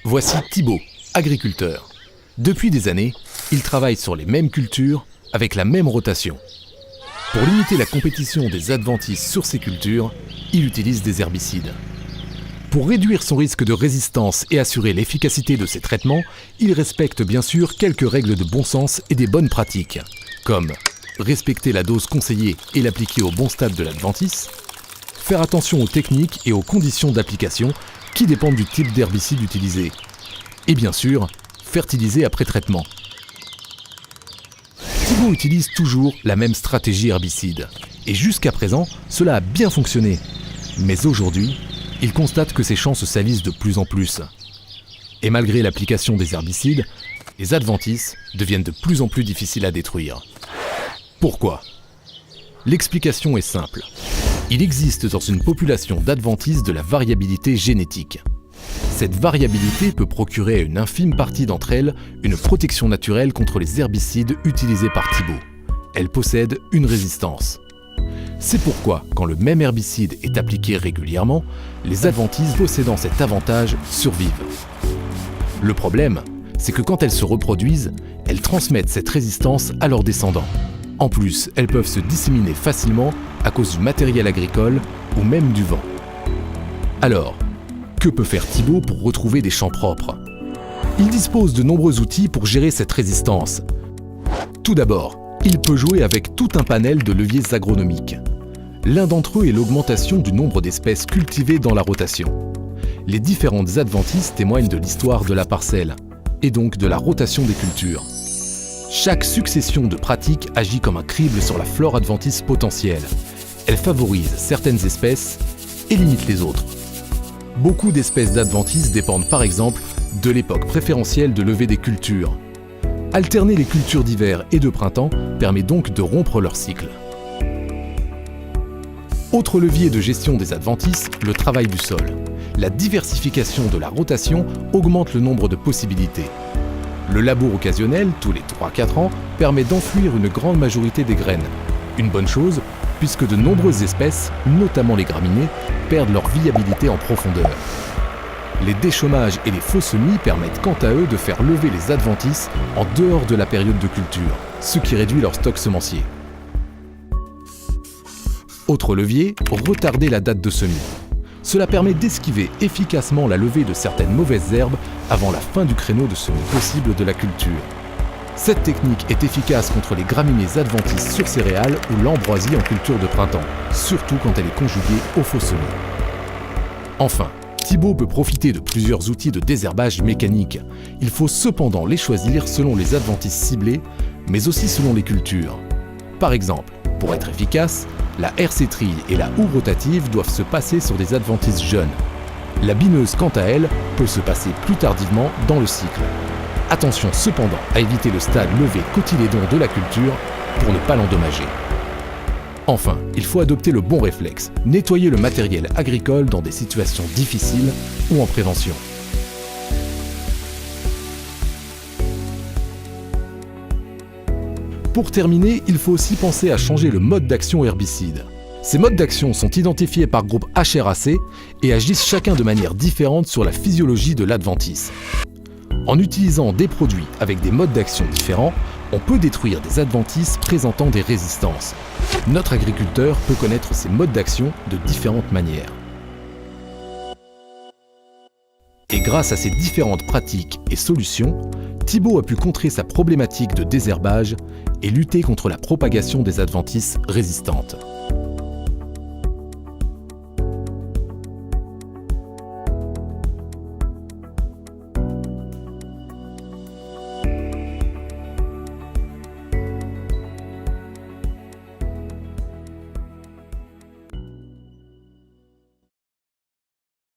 Voici Thibaut, agriculteur. Depuis des années, il travaille sur les mêmes cultures avec la même rotation. Pour limiter la compétition des adventices sur ces cultures, il utilise des herbicides. Pour réduire son risque de résistance et assurer l'efficacité de ses traitements, il respecte bien sûr quelques règles de bon sens et des bonnes pratiques, comme respecter la dose conseillée et l'appliquer au bon stade de l'adventice, faire attention aux techniques et aux conditions d'application qui dépendent du type d'herbicide utilisé, et bien sûr, fertiliser après traitement. Thibaut utilise toujours la même stratégie herbicide, et jusqu'à présent, cela a bien fonctionné. Mais aujourd'hui, il constate que ses champs se salissent de plus en plus. Et malgré l'application des herbicides, les adventices deviennent de plus en plus difficiles à détruire. Pourquoi ? L'explication est simple. Il existe dans une population d'adventices de la variabilité génétique. Cette variabilité peut procurer à une infime partie d'entre elles une protection naturelle contre les herbicides utilisés par Thibaut. Elle possède une résistance. C'est pourquoi, quand le même herbicide est appliqué régulièrement, les adventices possédant cet avantage survivent. Le problème, c'est que quand elles se reproduisent, elles transmettent cette résistance à leurs descendants. En plus, elles peuvent se disséminer facilement à cause du matériel agricole ou même du vent. Alors, que peut faire Thibaut pour retrouver des champs propres ? Il dispose de nombreux outils pour gérer cette résistance. Tout d'abord, il peut jouer avec tout un panel de leviers agronomiques. L'un d'entre eux est l'augmentation du nombre d'espèces cultivées dans la rotation. Les différentes adventices témoignent de l'histoire de la parcelle, et donc de la rotation des cultures. Chaque succession de pratiques agit comme un crible sur la flore adventice potentielle. Elle favorise certaines espèces et limite les autres. Beaucoup d'espèces d'adventices dépendent par exemple de l'époque préférentielle de levée des cultures. Alterner les cultures d'hiver et de printemps permet donc de rompre leur cycle. Autre levier de gestion des adventices, le travail du sol. La diversification de la rotation augmente le nombre de possibilités. Le labour occasionnel, tous les 3-4 ans, permet d'enfouir une grande majorité des graines. Une bonne chose, puisque de nombreuses espèces, notamment les graminées, perdent leur viabilité en profondeur. Les déchômages et les faux semis permettent quant à eux de faire lever les adventices en dehors de la période de culture, ce qui réduit leur stock semencier. Autre levier, retarder la date de semis. Cela permet d'esquiver efficacement la levée de certaines mauvaises herbes avant la fin du créneau de semis possible de la culture. Cette technique est efficace contre les graminées adventices sur céréales ou l'ambroisie en culture de printemps, surtout quand elle est conjuguée aux faux semis. Enfin, Thibaut peut profiter de plusieurs outils de désherbage mécanique. Il faut cependant les choisir selon les adventices ciblés, mais aussi selon les cultures. Par exemple, pour être efficace, la hercétrille et la houe rotative doivent se passer sur des adventices jeunes. La bineuse, quant à elle, peut se passer plus tardivement dans le cycle. Attention cependant à éviter le stade levé cotylédon de la culture pour ne pas l'endommager. Enfin, il faut adopter le bon réflexe, nettoyer le matériel agricole dans des situations difficiles ou en prévention. Pour terminer, il faut aussi penser à changer le mode d'action herbicide. Ces modes d'action sont identifiés par groupe HRAC et agissent chacun de manière différente sur la physiologie de l'adventice. En utilisant des produits avec des modes d'action différents, on peut détruire des adventices présentant des résistances. Notre agriculteur peut connaître ces modes d'action de différentes manières. Et grâce à ces différentes pratiques et solutions, Thibaut a pu contrer sa problématique de désherbage et lutter contre la propagation des adventices résistantes.